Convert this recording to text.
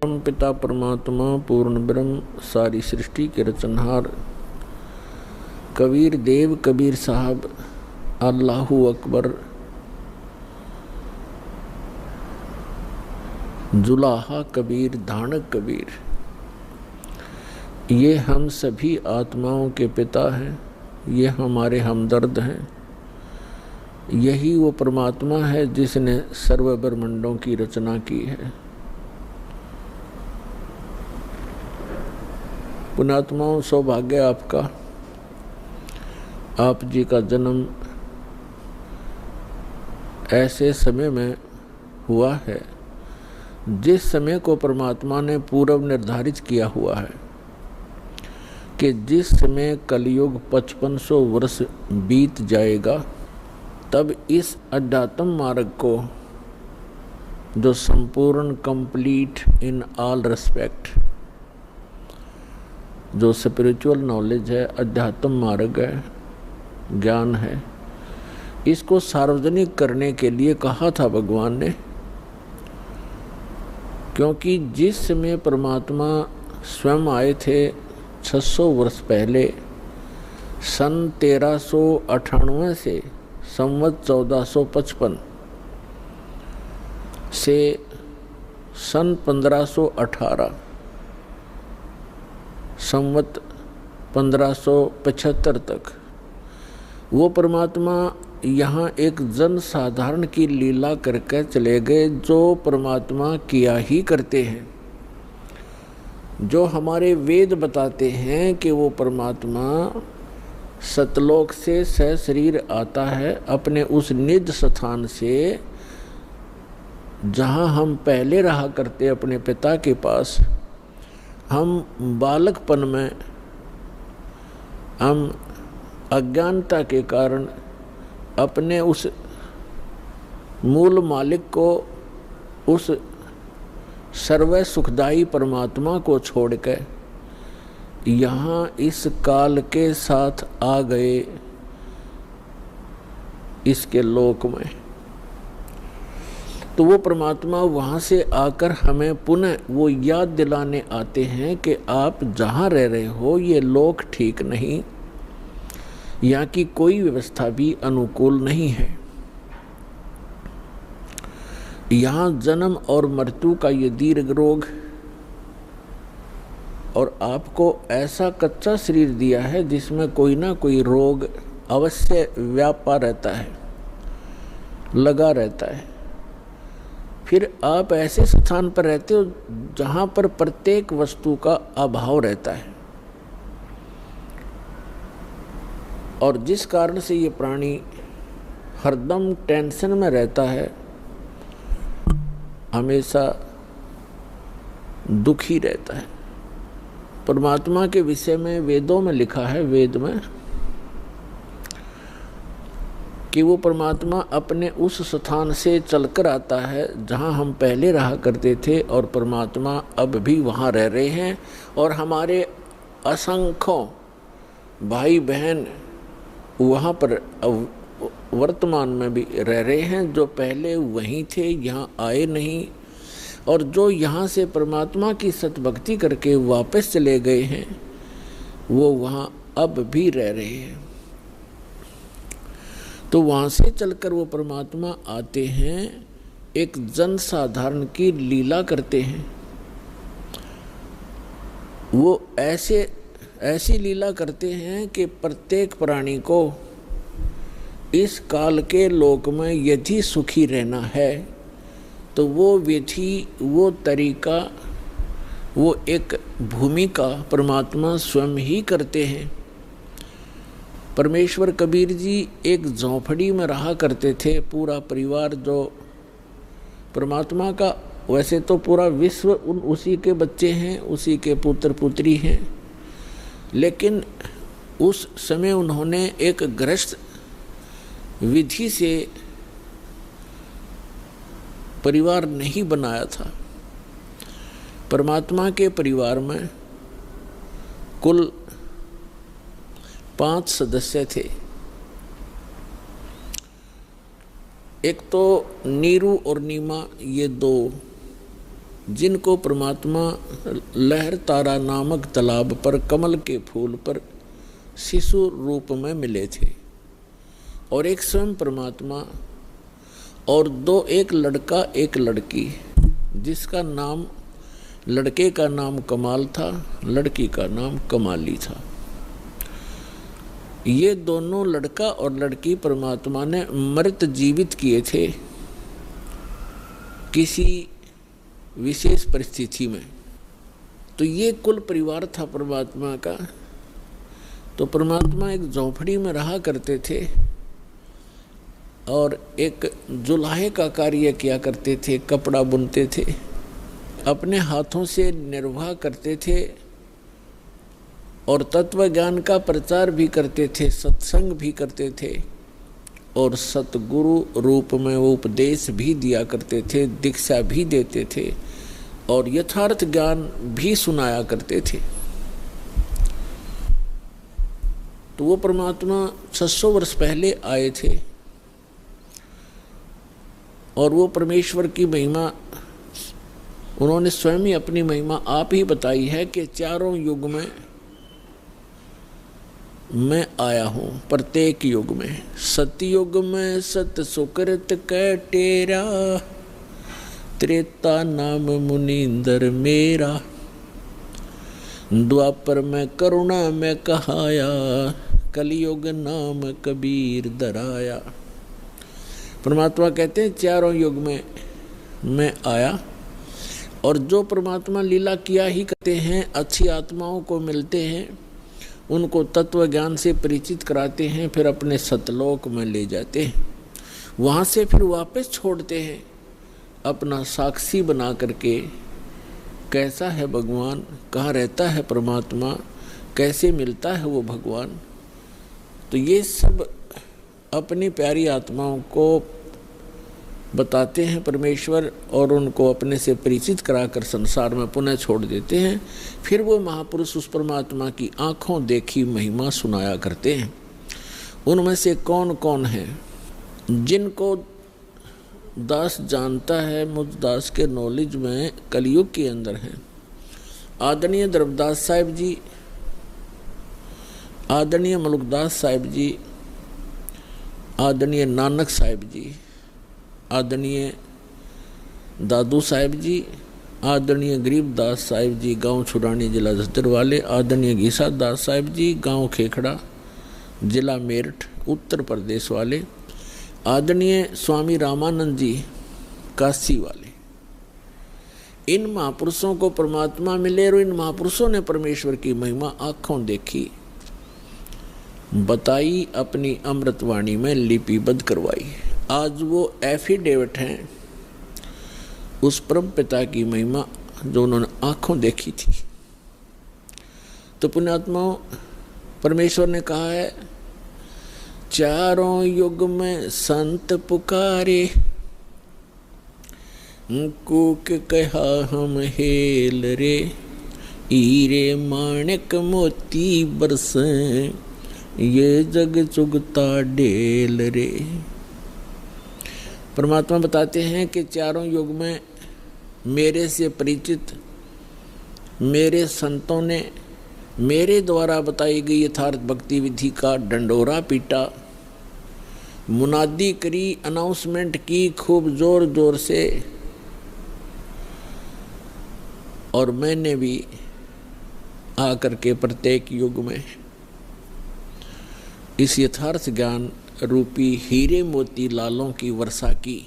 परम पिता परमात्मा पूर्ण ब्रह्म सारी सृष्टि के रचनहार कबीर देव कबीर साहब अल्लाहू अकबर जुलाहा कबीर धानक कबीर, ये हम सभी आत्माओं के पिता हैं, ये हमारे हमदर्द हैं। यही वो परमात्मा है जिसने सर्व ब्रह्मांडों की रचना की है। पुण्यात्माओं, सौभाग्य आपका, आप जी का जन्म ऐसे समय में हुआ है जिस समय को परमात्मा ने पूर्व निर्धारित किया हुआ है कि जिस समय कलयुग 5500 वर्ष बीत जाएगा तब इस अध्यात्म मार्ग को, जो संपूर्ण कंप्लीट इन ऑल रिस्पेक्ट, जो स्पिरिचुअल नॉलेज है, अध्यात्म मार्ग है, ज्ञान है, इसको सार्वजनिक करने के लिए कहा था भगवान ने। क्योंकि जिस समय परमात्मा स्वयं आए थे 600 वर्ष पहले, सन 1398 से संवत 1455 से सन 1518 संवत 1575 तक वो परमात्मा यहाँ एक जन साधारण की लीला करके चले गए, जो परमात्मा किया ही करते हैं। जो हमारे वेद बताते हैं कि वो परमात्मा सतलोक से सशरीर आता है अपने उस निज स्थान से जहाँ हम पहले रहा करते अपने पिता के पास। हम बालकपन में हम अज्ञानता के कारण अपने उस मूल मालिक को, उस सर्व सुखदायी परमात्मा को छोड़कर यहाँ इस काल के साथ आ गए इसके लोक में। तो वो परमात्मा वहाँ से आकर हमें पुनः वो याद दिलाने आते हैं कि आप जहाँ रह रहे हो ये लोक ठीक नहीं, यहाँ की कोई व्यवस्था भी अनुकूल नहीं है। यहाँ जन्म और मृत्यु का ये दीर्घ रोग, और आपको ऐसा कच्चा शरीर दिया है जिसमें कोई ना कोई रोग अवश्य व्यापा रहता है, लगा रहता है। फिर आप ऐसे स्थान पर रहते हो जहाँ पर प्रत्येक वस्तु का अभाव रहता है, और जिस कारण से ये प्राणी हरदम टेंशन में रहता है, हमेशा दुखी रहता है। परमात्मा के विषय में वेदों में लिखा है, वेद में, कि वो परमात्मा अपने उस स्थान से चलकर आता है जहाँ हम पहले रहा करते थे, और परमात्मा अब भी वहाँ रह रहे हैं। और हमारे असंख्यों भाई बहन वहाँ पर वर्तमान में भी रह रहे हैं, जो पहले वहीं थे, यहाँ आए नहीं, और जो यहाँ से परमात्मा की सतभक्ति करके वापस चले गए हैं, वो वहाँ अब भी रह रहे हैं। तो वहाँ से चलकर वो परमात्मा आते हैं, एक जन साधारण की लीला करते हैं। वो ऐसी लीला करते हैं कि प्रत्येक प्राणी को इस काल के लोक में यदि सुखी रहना है तो वो विधि, वो तरीका, वो एक भूमिका परमात्मा स्वयं ही करते हैं। परमेश्वर कबीर जी एक झोंपड़ी में रहा करते थे, पूरा परिवार जो परमात्मा का, वैसे तो पूरा विश्व उसी के बच्चे हैं, उसी के पुत्र पुत्री हैं, लेकिन उस समय उन्होंने एक गृहस्थ विधि से परिवार नहीं बनाया था। परमात्मा के परिवार में कुल 5 सदस्य थे। एक तो नीरू और नीमा, ये दो जिनको परमात्मा लहर तारा नामक तालाब पर कमल के फूल पर शिशु रूप में मिले थे, और एक स्वयं परमात्मा, और दो, एक लड़का एक लड़की, जिसका नाम, लड़के का नाम कमाल था, लड़की का नाम कमाली था। ये दोनों लड़का और लड़की परमात्मा ने मृत जीवित किए थे किसी विशेष परिस्थिति में। तो ये कुल परिवार था परमात्मा का। तो परमात्मा एक झोंपड़ी में रहा करते थे और एक जुलाहे का कार्य किया करते थे, कपड़ा बुनते थे, अपने हाथों से निर्वाह करते थे और तत्व ज्ञान का प्रचार भी करते थे, सत्संग भी करते थे और सतगुरु रूप में वो उपदेश भी दिया करते थे, दीक्षा भी देते थे और यथार्थ ज्ञान भी सुनाया करते थे। तो वो परमात्मा 600 वर्ष पहले आए थे और वो परमेश्वर की महिमा उन्होंने स्वयं ही अपनी महिमा आप ही बताई है कि चारों युग में मैं आया हूँ, प्रत्येक युग में। सतयुग में सत सुकृत कै टेरा, त्रेता नाम मुनींदर मेरा, द्वापर में करुणा में कहाया, कलयुग नाम कबीर दराया। परमात्मा कहते हैं चारों युग में मैं आया, और जो परमात्मा लीला किया ही करते हैं, अच्छी आत्माओं को मिलते हैं, उनको तत्व ज्ञान से परिचित कराते हैं, फिर अपने सतलोक में ले जाते हैं, वहाँ से फिर वापस छोड़ते हैं अपना साक्षी बना करके। कैसा है भगवान, कहाँ रहता है परमात्मा, कैसे मिलता है वो भगवान। तो ये सब अपनी प्यारी आत्माओं को बताते हैं परमेश्वर और उनको अपने से परिचित कराकर संसार में पुनः छोड़ देते हैं। फिर वो महापुरुष उस परमात्मा की आँखों देखी महिमा सुनाया करते हैं। उनमें से कौन कौन है जिनको दास जानता है, मुझ दास के नॉलेज में कलयुग के अंदर हैं। आदरणीय द्रवदास साहिब जी, आदरणीय मलुकदास साहिब जी, आदरणीय नानक साहिब जी, आदरणीय दादू साहिब जी, आदरणीय गरीबदास साहिब जी गांव छुरानी जिला झज्जर वाले, आदरणीय गीसा दास साहिब जी गांव खेखड़ा जिला मेरठ उत्तर प्रदेश वाले, आदरणीय स्वामी रामानंद जी काशी वाले। इन महापुरुषों को परमात्मा मिले और इन महापुरुषों ने परमेश्वर की महिमा आँखों देखी, बताई, अपनी अमृतवाणी में लिपिबद्ध करवाई। आज वो एफिडेविट हैं उस परम पिता की महिमा जो उन्होंने आँखों देखी थी। तो पुण्यात्माओं, परमेश्वर ने कहा है चारों युग में संत पुकारे, कूक कहा हम हेल रे, हीरे माणिक मोती बरसें, ये जग चुगता डेल रे। परमात्मा बताते हैं कि चारों युग में मेरे से परिचित मेरे संतों ने मेरे द्वारा बताई गई यथार्थ भक्ति विधि का डंडोरा पीटा, मुनादी करी, अनाउंसमेंट की खूब जोर जोर से, और मैंने भी आकर के प्रत्येक युग में इस यथार्थ ज्ञान रूपी हीरे मोती लालों की वर्षा की।